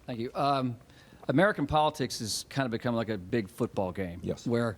Thank you. American politics has kind of become like a big football game. Yes. Where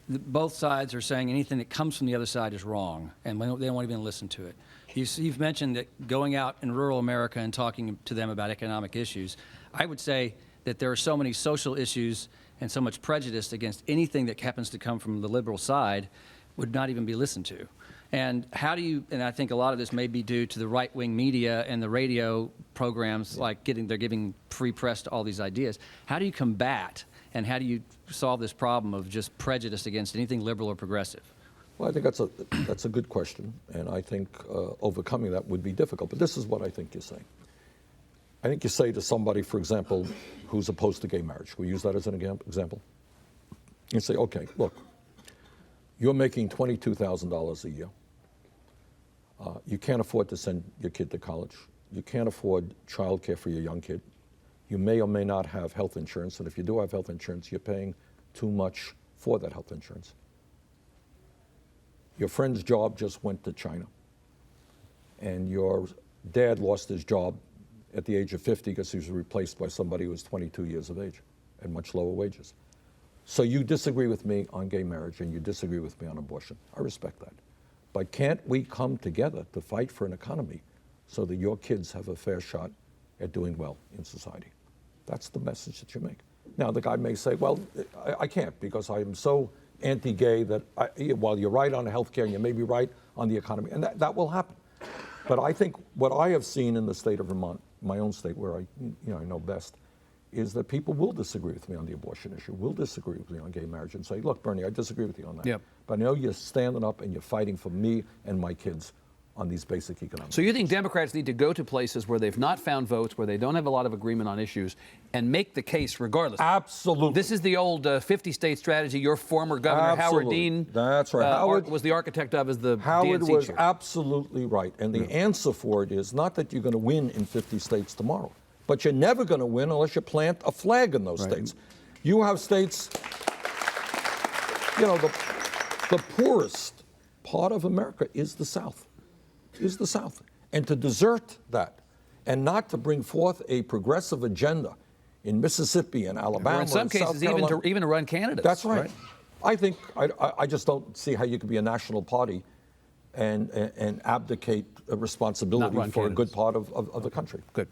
both sides are saying anything that comes from the other side is wrong, and they don't even listen to it. You've mentioned that going out in rural America and talking to them about economic issues. I would say that there are so many social issues and so much prejudice against anything that happens to come from the liberal side would not even be listened to. And how do you, and I think a lot of this may be due to the right-wing media and the radio programs, like they're giving free press to all these ideas. How do you combat and how do you solve this problem of just prejudice against anything liberal or progressive? Well, I think that's a good question, and I think overcoming that would be difficult. But this is what I think you're saying. I think you say to somebody, for example, who's opposed to gay marriage. We use that as an example. You say, okay, look, you're making $22,000 a year. You can't afford to send your kid to college. You can't afford childcare for your young kid. You may or may not have health insurance, and if you do have health insurance, you're paying too much for that health insurance. Your friend's job just went to China, and your dad lost his job at the age of 50 because he was replaced by somebody who was 22 years of age and much lower wages. So you disagree with me on gay marriage and you disagree with me on abortion. I respect that. But can't we come together to fight for an economy so that your kids have a fair shot at doing well in society? That's the message that you make. Now, the guy may say, well, I can't because I am so anti-gay that while you're right on health care and you may be right on the economy, and that will happen. But I think what I have seen in the state of Vermont, my own state where I know best, is that people will disagree with me on the abortion issue, will disagree with me on gay marriage and say, look, Bernie, I disagree with you on that. Yep. But I know you're standing up and you're fighting for me and my kids on these basic economic So you think Democrats need to go to places where they've not found votes, where they don't have a lot of agreement on issues, and make the case regardless? Absolutely. This is the old 50-state strategy your former governor, Howard Dean, That's right. Howard was the architect of as the Howard DNC was chair. absolutely right. And the answer for it is not that you're going to win in 50 states tomorrow, but you're never going to win unless you plant a flag in those states. You have states, the poorest part of America is the South. And to desert that and not to bring forth a progressive agenda in Mississippi and Alabama, or in some and cases, South Carolina, even to run candidates. That's right. I think I just don't see how you could be a national party and abdicate a responsibility for a good part of the country. Good.